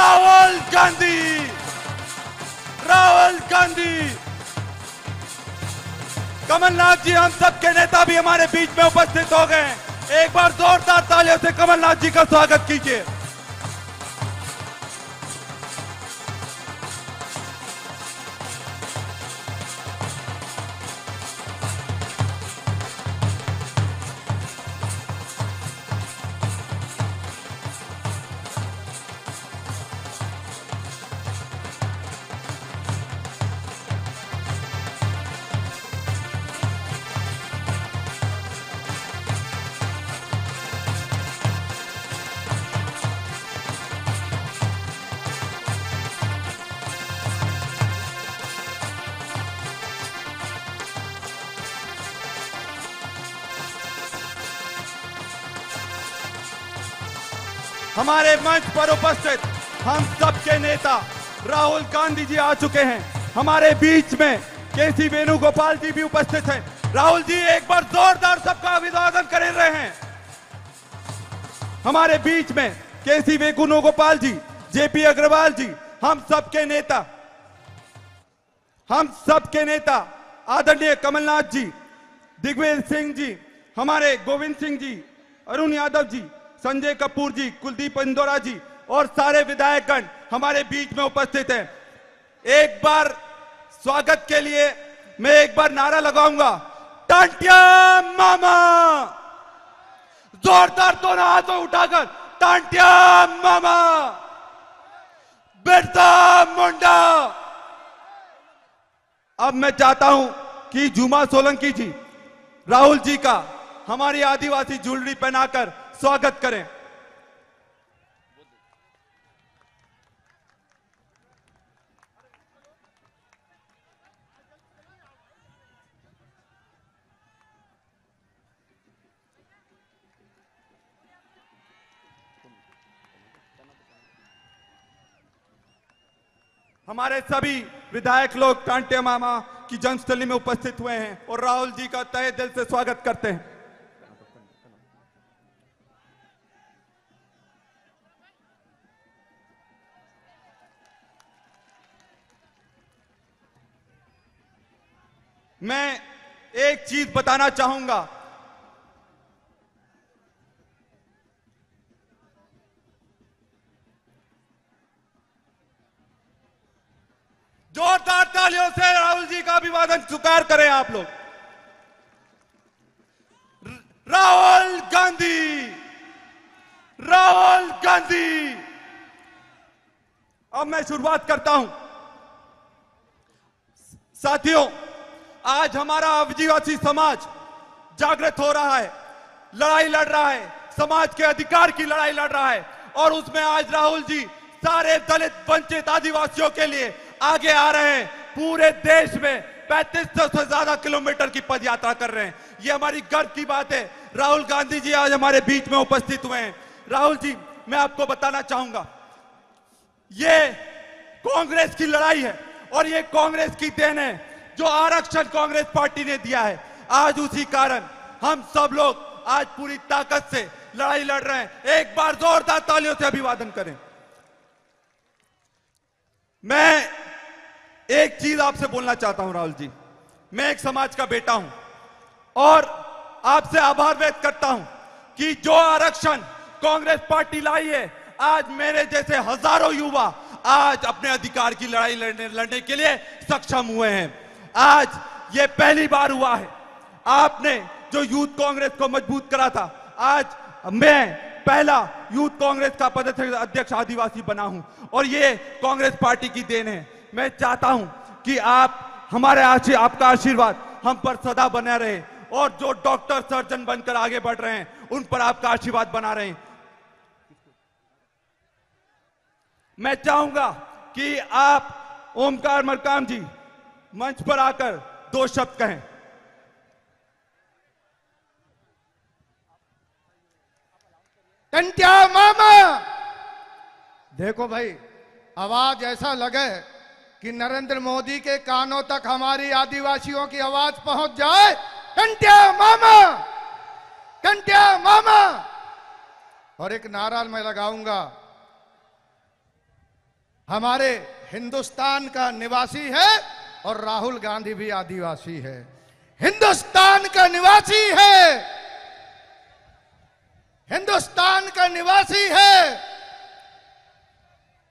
राहुल गांधी, राहुल गांधी। कमलनाथ जी, हम सबके नेता भी हमारे बीच में उपस्थित हो गए हैं। एक बार जोरदार तालियों से कमलनाथ जी का स्वागत कीजिए। हमारे मंच पर उपस्थित हम सबके नेता राहुल गांधी जी आ चुके हैं। हमारे बीच में केसी वेणुगोपाल जी भी उपस्थित हैं। राहुल जी, एक बार जोरदार सबका अभिवादन कर रहे हैं। हमारे बीच में केसी वेणुगोपाल जी, जेपी अग्रवाल जी, हम सबके नेता आदरणीय कमलनाथ जी, दिग्विजय सिंह जी, हमारे गोविंद सिंह जी, अरुण यादव जी, संजय कपूर जी, कुलदीप इंदौरा जी और सारे विधायकगण हमारे बीच में उपस्थित हैं। एक बार स्वागत के लिए मैं एक बार नारा लगाऊंगा, टांटिया मामा। जोरदार दोनों हाथों उठाकर टांटिया मामा, बिरसा मुंडा। अब मैं चाहता हूं कि झूमा सोलंकी जी राहुल जी का हमारी आदिवासी ज्वेलरी पहनाकर स्वागत करें। हमारे सभी विधायक लोग टांटिया मामा की जन्मस्थली में उपस्थित हुए हैं और राहुल जी का तहे दिल से स्वागत करते हैं। मैं एक चीज बताना चाहूंगा, जोरदार तालियों से राहुल जी का अभिवादन स्वीकार करें आप लोग। राहुल गांधी, राहुल गांधी। अब मैं शुरुआत करता हूं। साथियों, आज हमारा आदिवासी समाज जागृत हो रहा है, लड़ाई लड़ रहा है, समाज के अधिकार की लड़ाई लड़ रहा है और उसमें आज राहुल जी सारे दलित वंचित आदिवासियों के लिए आगे आ रहे हैं। पूरे देश में 3500 से ज्यादा किलोमीटर की पद यात्रा कर रहे हैं। ये हमारी गर्व की बात है। राहुल गांधी जी आज हमारे बीच में उपस्थित हुए हैं। राहुल जी, मैं आपको बताना चाहूंगा, ये कांग्रेस की लड़ाई है और ये कांग्रेस की देन है जो आरक्षण कांग्रेस पार्टी ने दिया है। आज उसी कारण हम सब लोग आज पूरी ताकत से लड़ाई लड़ रहे हैं। एक बार जोरदार तालियों से अभिवादन करें। मैं एक चीज आपसे बोलना चाहता हूं राहुल जी, मैं एक समाज का बेटा हूं और आपसे आभार व्यक्त करता हूं कि जो आरक्षण कांग्रेस पार्टी लाई है, आज मेरे जैसे हजारों युवा आज अपने अधिकार की लड़ाई लड़ने के लिए सक्षम हुए हैं। आज ये पहली बार हुआ है। आपने जो यूथ कांग्रेस को मजबूत करा था, आज मैं पहला यूथ कांग्रेस का प्रदेश अध्यक्ष आदिवासी बना हूं और ये कांग्रेस पार्टी की देन है। मैं चाहता हूं कि आप हमारे आपका आशीर्वाद हम पर सदा बना रहे और जो डॉक्टर सर्जन बनकर आगे बढ़ रहे हैं उन पर आपका आशीर्वाद बना रहे। मैं चाहूंगा कि आप ओमकार मरकाम जी मंच पर आकर दो शब्द कहें। टंटिया मामा, देखो भाई, आवाज ऐसा लगे कि नरेंद्र मोदी के कानों तक हमारी आदिवासियों की आवाज पहुंच जाए। टंटिया मामा, टंटिया मामा। और एक नारा मैं लगाऊंगा, हमारे हिंदुस्तान का निवासी है और राहुल गांधी भी आदिवासी है, हिंदुस्तान का निवासी है, हिंदुस्तान का निवासी है।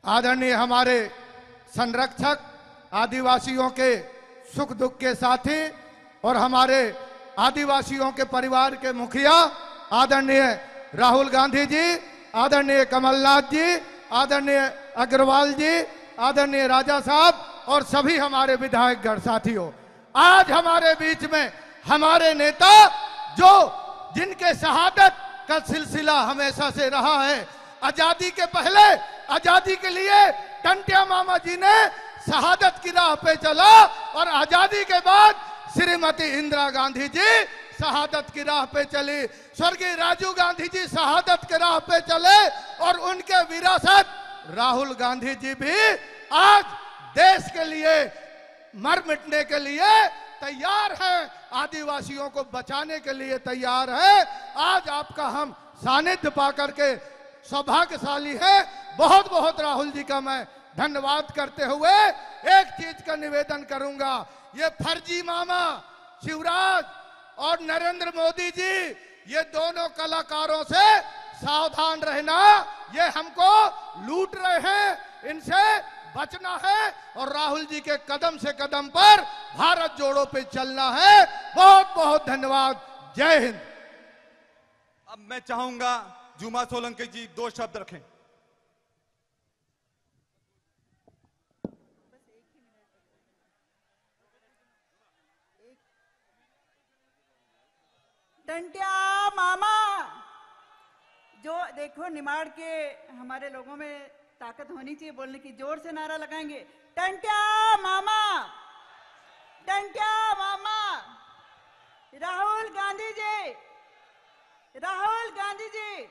आदरणीय हमारे संरक्षक, आदिवासियों के सुख दुख के साथी और हमारे आदिवासियों के परिवार के मुखिया आदरणीय राहुल गांधी जी, आदरणीय कमलनाथ जी, आदरणीय अग्रवाल जी, आदरणीय राजा साहब और सभी हमारे विधायकगण साथियों, आज हमारे बीच में हमारे नेता जो जिनके शहादत का सिलसिला हमेशा से रहा है। आजादी के पहले, आजादी के लिए टंटिया मामा जी ने शहादत की राह पे चला और आजादी के बाद श्रीमती इंदिरा गांधी जी शहादत की राह पे चली, स्वर्गीय राजीव गांधी जी शहादत के राह पे चले और उनके विरासत राहुल गांधी जी भी आज देश के लिए मर मिटने के लिए तैयार हैं, आदिवासियों को बचाने के लिए तैयार है। आज आपका हम सानिध्य पा करके सौभाग्यशाली है। बहुत बहुत राहुल जी का मैं धन्यवाद करते हुए एक चीज का निवेदन करूंगा, ये फर्जी मामा शिवराज और नरेंद्र मोदी जी, ये दोनों कलाकारों से सावधान रहना, ये हमको लूट रहे हैं, इनसे बचना है और राहुल जी के कदम से कदम पर भारत जोड़ो पे चलना है। बहुत बहुत धन्यवाद। जय हिंद। अब मैं चाहूंगा जुमा सोलंकी जी 2 शब्द रखें। टंटिया मामा, जो देखो निमाड़ के हमारे लोगों में ताकत होनी चाहिए बोलने की, जोर से नारा लगाएंगे, टंटिया मामा, टंटिया मामा, राहुल गांधी जी, राहुल गांधी जी।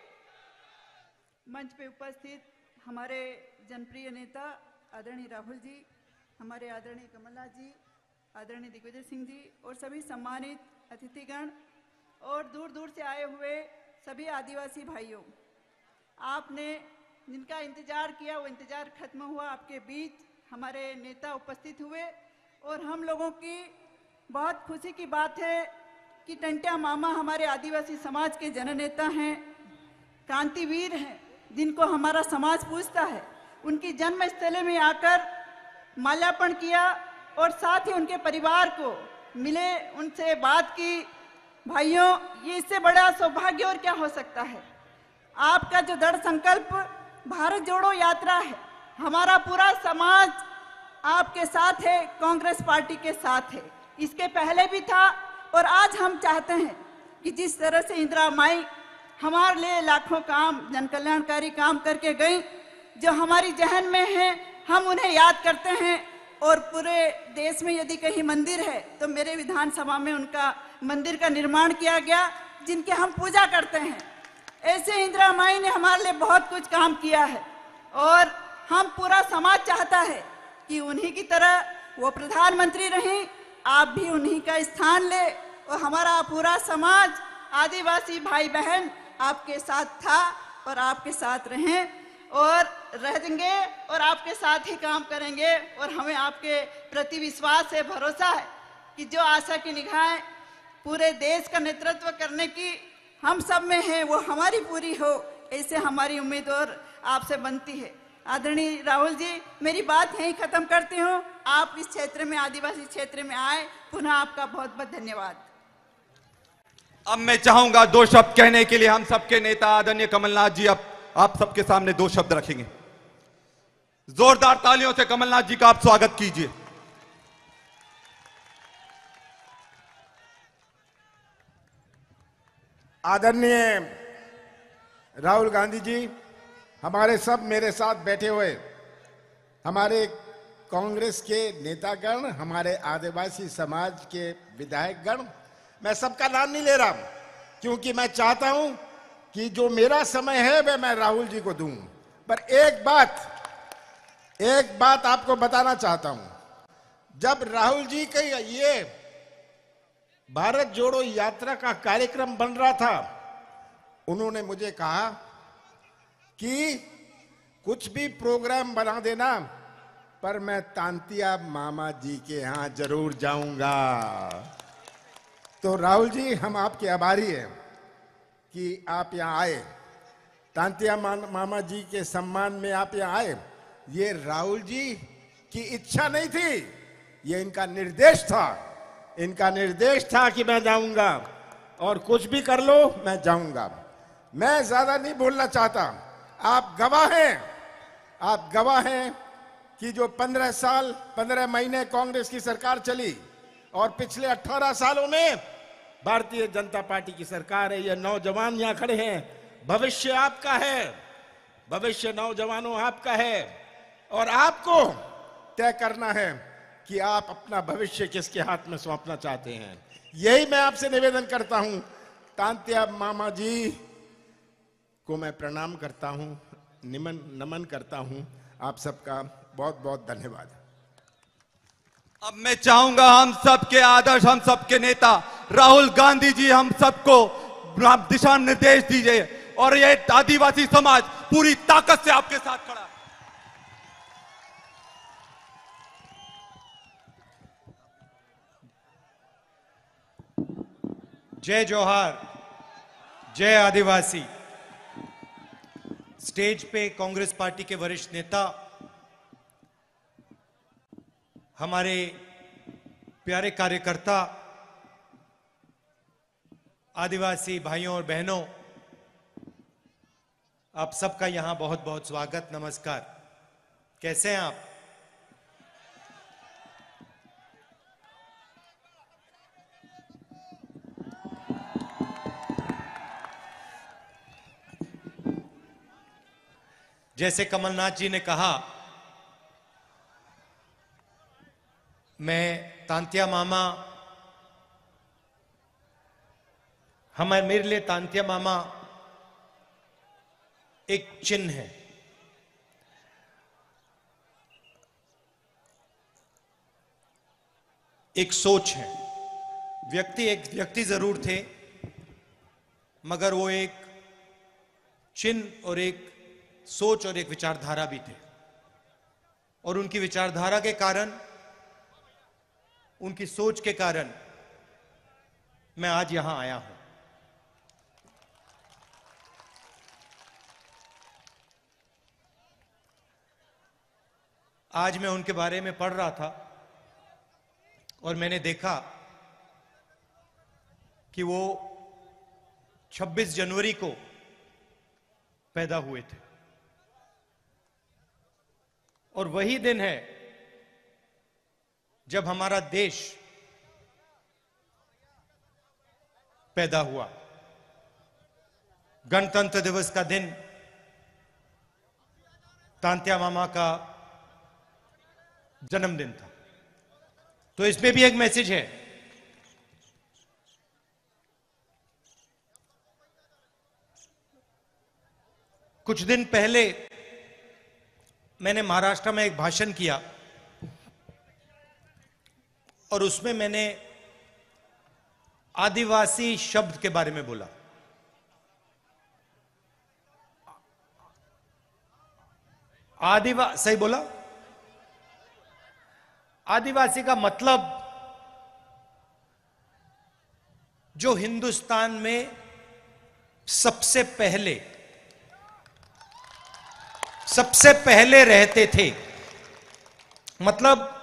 मंच पे उपस्थित हमारे जनप्रिय नेता आदरणीय राहुल जी, हमारे आदरणीय कमलनाथ जी, आदरणीय दिग्विजय सिंह जी और सभी सम्मानित अतिथिगण और दूर दूर से आए हुए सभी आदिवासी भाइयों, आपने जिनका इंतजार किया वो इंतजार खत्म हुआ। आपके बीच हमारे नेता उपस्थित हुए और हम लोगों की बहुत खुशी की बात है कि टंटिया मामा हमारे आदिवासी समाज के जननेता हैं, क्रांतिवीर हैं, जिनको हमारा समाज पूजता है। उनकी जन्मस्थली में आकर माल्यार्पण किया और साथ ही उनके परिवार को मिले, उनसे बात की। भाइयों, ये इससे बड़ा सौभाग्य और क्या हो सकता है। आपका जो दृढ़ संकल्प भारत जोड़ो यात्रा है, हमारा पूरा समाज आपके साथ है, कांग्रेस पार्टी के साथ है। इसके पहले भी था और आज हम चाहते हैं कि जिस तरह से इंदिरा माई हमारे लिए लाखों काम, जन कल्याणकारी काम करके गई, जो हमारी जहन में है, हम उन्हें याद करते हैं। और पूरे देश में यदि कहीं मंदिर है तो मेरे विधानसभा में उनका मंदिर का निर्माण किया गया, जिनके हम पूजा करते हैं। ऐसे इंदिरा माई ने हमारे लिए बहुत कुछ काम किया है और हम पूरा समाज चाहता है कि उन्हीं की तरह वो प्रधानमंत्री रहीं, आप भी उन्हीं का स्थान ले और हमारा पूरा समाज, आदिवासी भाई बहन आपके साथ था और आपके साथ रहें और रहेंगे और आपके साथ ही काम करेंगे। और हमें आपके प्रति विश्वास है, भरोसा है कि जो आशा की निगाहें पूरे देश का नेतृत्व करने की हम सब में है, वो हमारी पूरी हो, ऐसे हमारी उम्मीद और आपसे बनती है। आदरणीय राहुल जी, मेरी बात यहीं खत्म करती हूँ। आप इस क्षेत्र में, आदिवासी क्षेत्र में आए, पुनः आपका बहुत बहुत धन्यवाद। अब मैं चाहूंगा 2 शब्द कहने के लिए हम सबके नेता आदरणीय कमलनाथ जी अब आप सबके सामने 2 शब्द रखेंगे। जोरदार तालियों से कमलनाथ जी का आप स्वागत कीजिए। आदरणीय राहुल गांधी जी, हमारे सब मेरे साथ बैठे हुए हमारे कांग्रेस के नेतागण, हमारे आदिवासी समाज के विधायकगण, मैं सबका नाम नहीं ले रहा क्योंकि मैं चाहता हूं कि जो मेरा समय है वह मैं राहुल जी को दूं। पर एक बात आपको बताना चाहता हूं। जब राहुल जी का ये भारत जोड़ो यात्रा का कार्यक्रम बन रहा था, उन्होंने मुझे कहा कि कुछ भी प्रोग्राम बना देना, पर मैं तांतिया मामा जी के यहाँ जरूर जाऊंगा। तो राहुल जी, हम आपके आभारी हैं कि आप यहाँ आए, तांतिया मामा जी के सम्मान में आप यहाँ आए। ये राहुल जी की इच्छा नहीं थी, ये इनका निर्देश था। इनका निर्देश था कि मैं जाऊंगा और कुछ भी कर लो मैं जाऊंगा। मैं ज्यादा नहीं बोलना चाहता। आप गवाह हैं, आप गवाह हैं कि जो 15 साल 15 महीने कांग्रेस की सरकार चली और पिछले 18 सालों में भारतीय जनता पार्टी की सरकार है। ये नौजवान यहाँ खड़े हैं, भविष्य आपका है, भविष्य नौजवानों आपका है और आपको तय करना है कि आप अपना भविष्य किसके हाथ में सौंपना चाहते हैं। यही मैं आपसे निवेदन करता हूं। तांतिया मामा जी को मैं प्रणाम करता हूं, नमन करता हूं। आप सबका बहुत बहुत धन्यवाद। अब मैं चाहूंगा हम सबके आदर्श, हम सबके नेता राहुल गांधी जी हम सबको दिशा निर्देश दीजिए और ये आदिवासी समाज पूरी ताकत से आपके साथ खड़ा है। जय जोहार, जय आदिवासी। स्टेज पे कांग्रेस पार्टी के वरिष्ठ नेता, हमारे प्यारे कार्यकर्ता, आदिवासी भाइयों और बहनों, आप सबका यहां बहुत बहुत स्वागत, नमस्कार। कैसे हैं आप? जैसे कमलनाथ जी ने कहा, मैं तांतिया मामा, मेरे लिए तांतिया मामा एक चिन्ह है, एक सोच है। एक व्यक्ति जरूर थे, मगर वो एक चिन्ह और एक सोच और एक विचारधारा भी थे। और उनकी विचारधारा के कारण, उनकी सोच के कारण मैं आज यहां आया हूं। आज मैं उनके बारे में पढ़ रहा था और मैंने देखा कि वो 26 जनवरी को पैदा हुए थे और वही दिन है जब हमारा देश पैदा हुआ। गणतंत्र दिवस का दिन तांतिया मामा का जन्मदिन था। तो इसमें भी एक मैसेज है। कुछ दिन पहले मैंने महाराष्ट्र में एक भाषण किया और उसमें मैंने आदिवासी शब्द के बारे में बोला। सही बोला? आदिवासी का मतलब जो हिंदुस्तान में सबसे पहले रहते थे। मतलब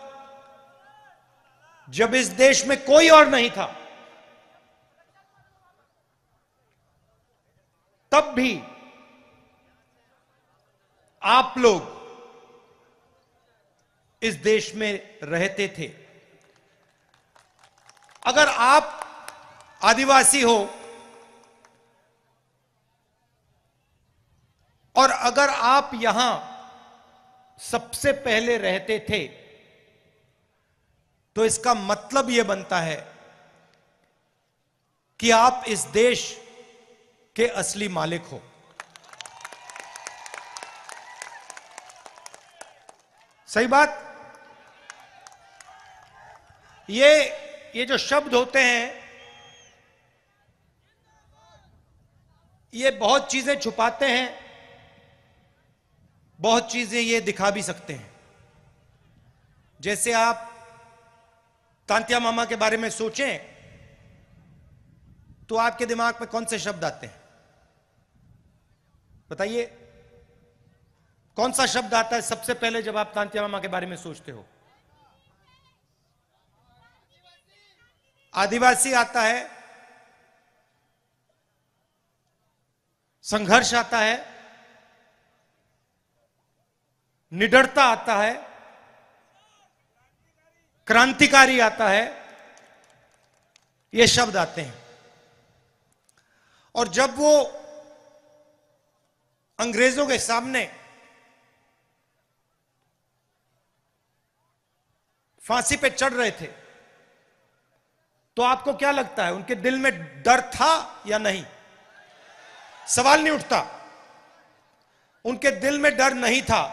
जब इस देश में कोई और नहीं था, तब भी आप लोग इस देश में रहते थे। अगर आप आदिवासी हो और अगर आप यहां सबसे पहले रहते थे, तो इसका मतलब यह बनता है कि आप इस देश के असली मालिक हो। सही बात? ये जो शब्द होते हैं, ये बहुत चीजें छुपाते हैं, बहुत चीजें ये दिखा भी सकते हैं। जैसे आप तांत्या मामा के बारे में सोचें तो आपके दिमाग में कौन से शब्द आते हैं? बताइए, कौन सा शब्द आता है सबसे पहले जब आप तांत्या मामा के बारे में सोचते हो? आदिवासी आता है, संघर्ष आता है, निडरता आता है, क्रांतिकारी आता है, ये शब्द आते हैं। और जब वो अंग्रेजों के सामने फांसी पे चढ़ रहे थे तो आपको क्या लगता है, उनके दिल में डर था या नहीं? सवाल नहीं उठता। उनके दिल में डर नहीं था।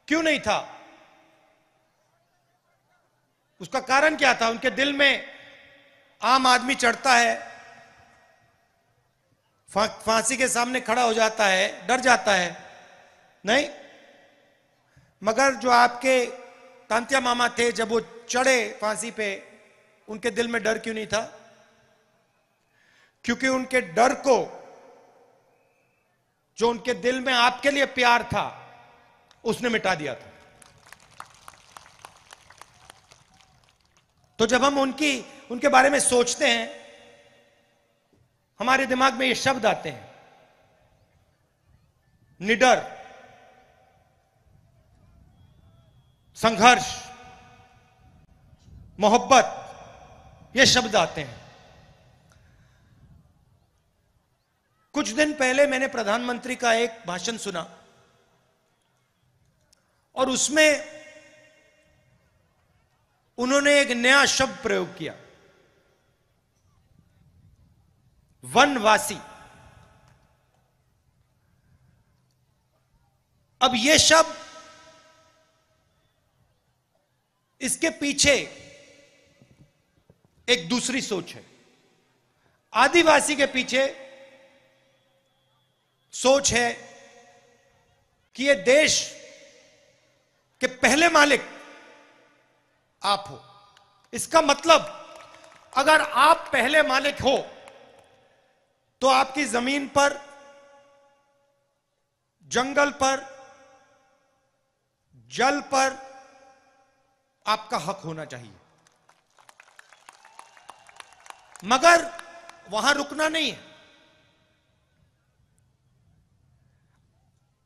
क्यों नहीं था? उसका कारण क्या था? उनके दिल में आम आदमी चढ़ता है, फांसी के सामने खड़ा हो जाता है, डर जाता है? नहीं। मगर जो आपके तांत्या मामा थे, जब वो चढ़े फांसी पे, उनके दिल में डर क्यों नहीं था? क्योंकि उनके डर को, जो उनके दिल में आपके लिए प्यार था, उसने मिटा दिया था। तो जब हम उनके बारे में सोचते हैं, हमारे दिमाग में ये शब्द आते हैं, निडर, संघर्ष, मोहब्बत, ये शब्द आते हैं। कुछ दिन पहले मैंने प्रधानमंत्री का एक भाषण सुना और उसमें उन्होंने एक नया शब्द प्रयोग किया, वनवासी। अब यह शब्द, इसके पीछे एक दूसरी सोच है। आदिवासी के पीछे सोच है कि यह देश के पहले मालिक आप हो। इसका मतलब, अगर आप पहले मालिक हो तो आपकी जमीन पर, जंगल पर, जल पर आपका हक होना चाहिए। मगर वहां रुकना नहीं है।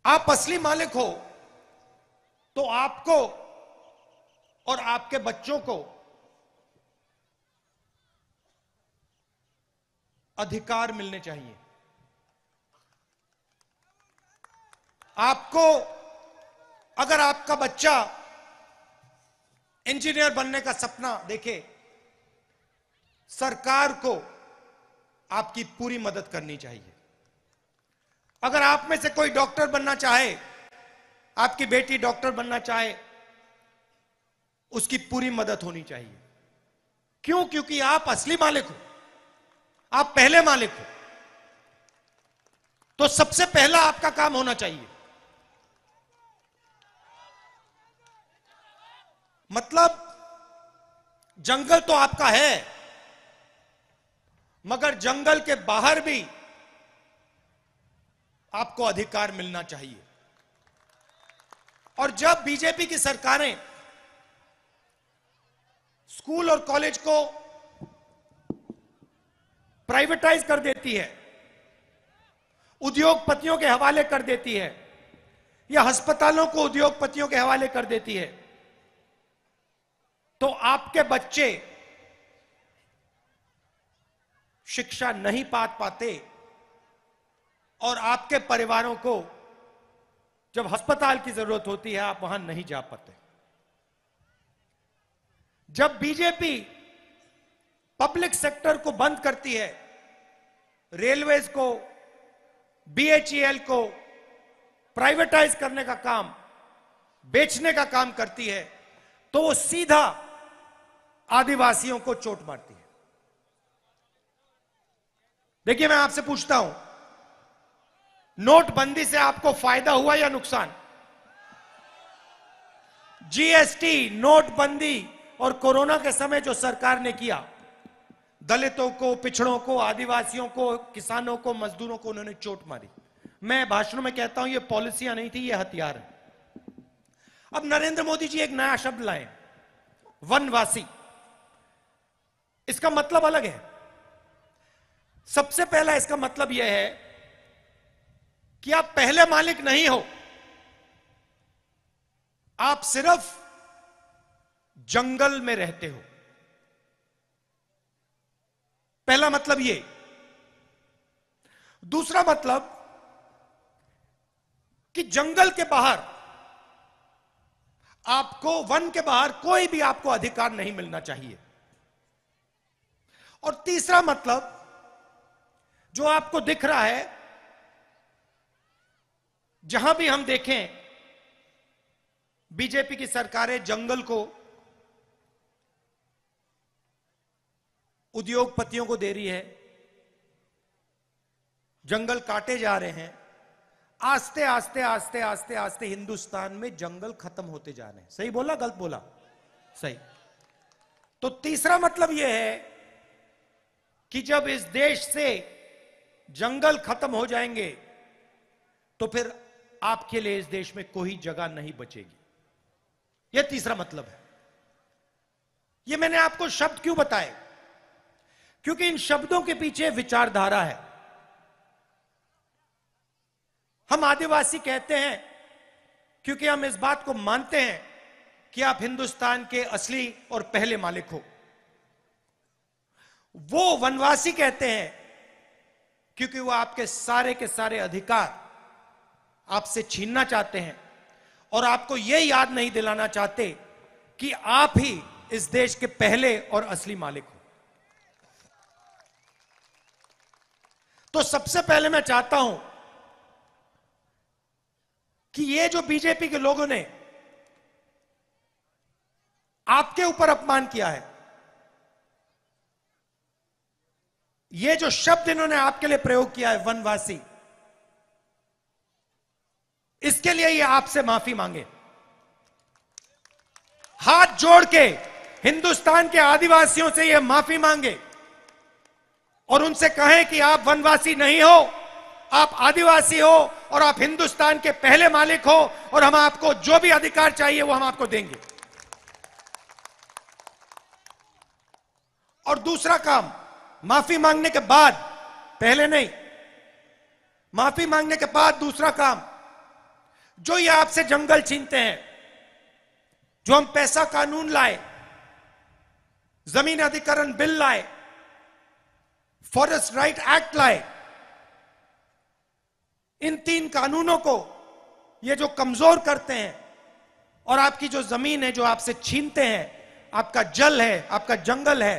आप असली मालिक हो तो आपको और आपके बच्चों को अधिकार मिलने चाहिए। आपको, अगर आपका बच्चा इंजीनियर बनने का सपना देखे, सरकार को आपकी पूरी मदद करनी चाहिए। अगर आप में से कोई डॉक्टर बनना चाहे, आपकी बेटी डॉक्टर बनना चाहे, उसकी पूरी मदद होनी चाहिए। क्यों? क्योंकि आप असली मालिक हो, आप पहले मालिक हो। तो सबसे पहला आपका काम होना चाहिए। मतलब जंगल तो आपका है, मगर जंगल के बाहर भी आपको अधिकार मिलना चाहिए। और जब बीजेपी की सरकारें स्कूल और कॉलेज को प्राइवेटाइज कर देती है, उद्योगपतियों के हवाले कर देती है, या अस्पतालों को उद्योगपतियों के हवाले कर देती है, तो आपके बच्चे शिक्षा नहीं पाते और आपके परिवारों को जब अस्पताल की जरूरत होती है, आप वहां नहीं जा पाते। जब बीजेपी पब्लिक सेक्टर को बंद करती है, रेलवेज को, बीएचईएल को प्राइवेटाइज करने का काम, बेचने का काम करती है, तो वो सीधा आदिवासियों को चोट मारती है। देखिए, मैं आपसे पूछता हूं, नोटबंदी से आपको फायदा हुआ या नुकसान? जीएसटी, नोटबंदी और कोरोना के समय जो सरकार ने किया, दलितों को, पिछड़ों को, आदिवासियों को, किसानों को, मजदूरों को उन्होंने चोट मारी। मैं भाषणों में कहता हूं ये पॉलिसियां नहीं थी, ये हथियार है। अब नरेंद्र मोदी जी एक नया शब्द लाए, वनवासी। इसका मतलब अलग है। सबसे पहला इसका मतलब यह है कि आप पहले मालिक नहीं हो, आप सिर्फ जंगल में रहते हो। पहला मतलब ये। दूसरा मतलब कि जंगल के बाहर आपको, वन के बाहर कोई भी आपको अधिकार नहीं मिलना चाहिए। और तीसरा मतलब जो आपको दिख रहा है, जहां भी हम देखें बीजेपी की सरकारें जंगल को उद्योगपतियों को दे रही है, जंगल काटे जा रहे हैं। आस्ते आस्ते आस्ते आस्ते आस्ते हिंदुस्तान में जंगल खत्म होते जा रहे हैं। सही बोला, गलत बोला? सही। तो तीसरा मतलब यह है कि जब इस देश से जंगल खत्म हो जाएंगे तो फिर आपके लिए इस देश में कोई जगह नहीं बचेगी। यह तीसरा मतलब है। यह मैंने आपको शब्द क्यों बताए? क्योंकि इन शब्दों के पीछे विचारधारा है। हम आदिवासी कहते हैं क्योंकि हम इस बात को मानते हैं कि आप हिंदुस्तान के असली और पहले मालिक हो। वो वनवासी कहते हैं क्योंकि वो आपके सारे के सारे अधिकार आपसे छीनना चाहते हैं और आपको यह याद नहीं दिलाना चाहते कि आप ही इस देश के पहले और असली मालिक हो। तो सबसे पहले मैं चाहता हूं कि ये जो बीजेपी के लोगों ने आपके ऊपर अपमान किया है, ये जो शब्द इन्होंने आपके लिए प्रयोग किया है वनवासी, इसके लिए ये आपसे माफी मांगे। हाथ जोड़ के हिंदुस्तान के आदिवासियों से ये माफी मांगे और उनसे कहें कि आप वनवासी नहीं हो, आप आदिवासी हो और आप हिंदुस्तान के पहले मालिक हो और हम आपको जो भी अधिकार चाहिए वो हम आपको देंगे। और दूसरा काम, माफी मांगने के बाद, पहले नहीं, माफी मांगने के बाद दूसरा काम, जो ये आपसे जंगल छीनते हैं, जो हम पैसा कानून लाए, जमीन अधिग्रहण बिल लाए, फॉरेस्ट राइट एक्ट लाए, इन 3 कानूनों को ये जो कमजोर करते हैं और आपकी जो जमीन है जो आपसे छीनते हैं, आपका जल है, आपका जंगल है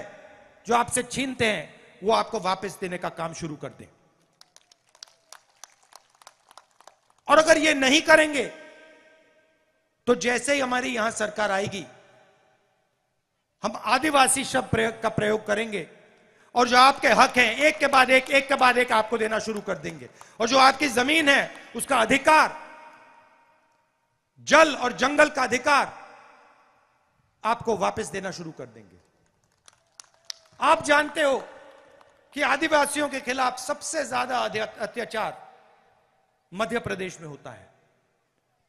जो आपसे छीनते हैं, वो आपको वापस देने का काम शुरू कर दें। और अगर ये नहीं करेंगे तो जैसे ही हमारी यहां सरकार आएगी, हम आदिवासी शब्द का प्रयोग करेंगे और जो आपके हक हैं एक के बाद एक आपको देना शुरू कर देंगे। और जो आपकी जमीन है उसका अधिकार, जल और जंगल का अधिकार आपको वापस देना शुरू कर देंगे। आप जानते हो कि आदिवासियों के खिलाफ सबसे ज्यादा अत्याचार मध्य प्रदेश में होता है।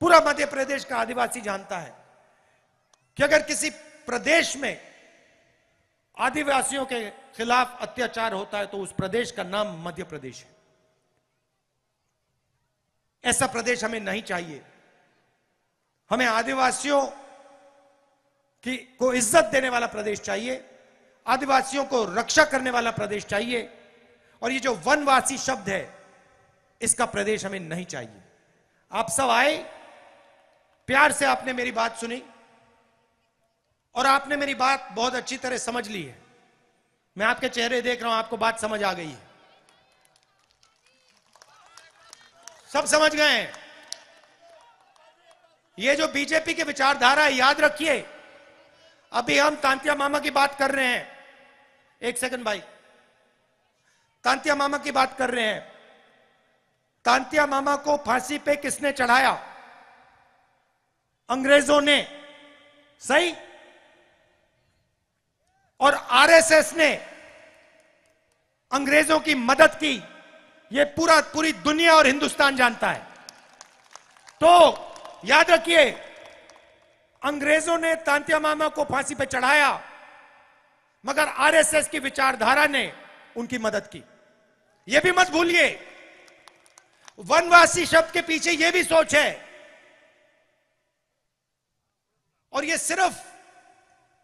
पूरा मध्य प्रदेश का आदिवासी जानता है कि अगर किसी प्रदेश में आदिवासियों के खिलाफ अत्याचार होता है तो उस प्रदेश का नाम मध्य प्रदेश है। ऐसा प्रदेश हमें नहीं चाहिए। हमें आदिवासियों को इज्जत देने वाला प्रदेश चाहिए, आदिवासियों को रक्षा करने वाला प्रदेश चाहिए। और ये जो वनवासी शब्द है, इसका प्रदेश हमें नहीं चाहिए। आप सब आए, प्यार से आपने मेरी बात सुनी और आपने मेरी बात बहुत अच्छी तरह समझ ली है। मैं आपके चेहरे देख रहा हूं, आपको बात समझ आ गई है। सब समझ गए हैं। ये जो बीजेपी की विचारधारा है, याद रखिए, अभी हम तांतिया मामा की बात कर रहे हैं। एक सेकंड भाई, तांतिया मामा की बात कर रहे हैं। तांतिया मामा को फांसी पे किसने चढ़ाया? अंग्रेजों ने। सही? और आरएसएस ने अंग्रेजों की मदद की, यह पूरी दुनिया और हिंदुस्तान जानता है। तो याद रखिए, अंग्रेजों ने तांत्या मामा को फांसी पर चढ़ाया, मगर आरएसएस की विचारधारा ने उनकी मदद की। यह भी मत भूलिए, वनवासी शब्द के पीछे यह भी सोच है। और यह सिर्फ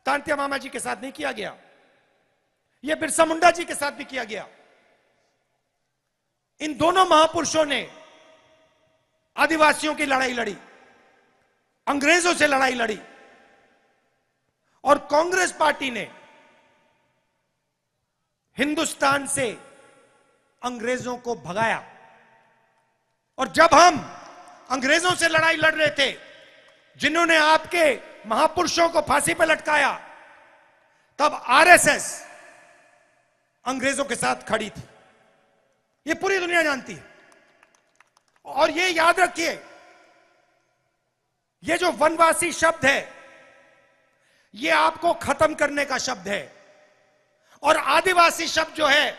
तांत्या मामा जी के साथ नहीं किया गया, यह बिरसा मुंडा जी के साथ भी किया गया। इन दोनों महापुरुषों ने आदिवासियों की लड़ाई लड़ी, अंग्रेजों से लड़ाई लड़ी, और कांग्रेस पार्टी ने हिंदुस्तान से अंग्रेजों को भगाया। और जब हम अंग्रेजों से लड़ाई लड़ रहे थे, जिन्होंने आपके महापुरुषों को फांसी पर लटकाया, तब आरएसएस अंग्रेजों के साथ खड़ी थी। यह पूरी दुनिया जानती है। और यह याद रखिए, यह जो वनवासी शब्द है, यह आपको खत्म करने का शब्द है, और आदिवासी शब्द जो है,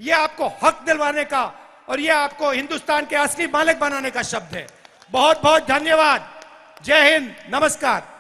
यह आपको हक दिलवाने का और यह आपको हिंदुस्तान के असली मालिक बनाने का शब्द है। बहुत बहुत धन्यवाद। जय हिंद, नमस्कार।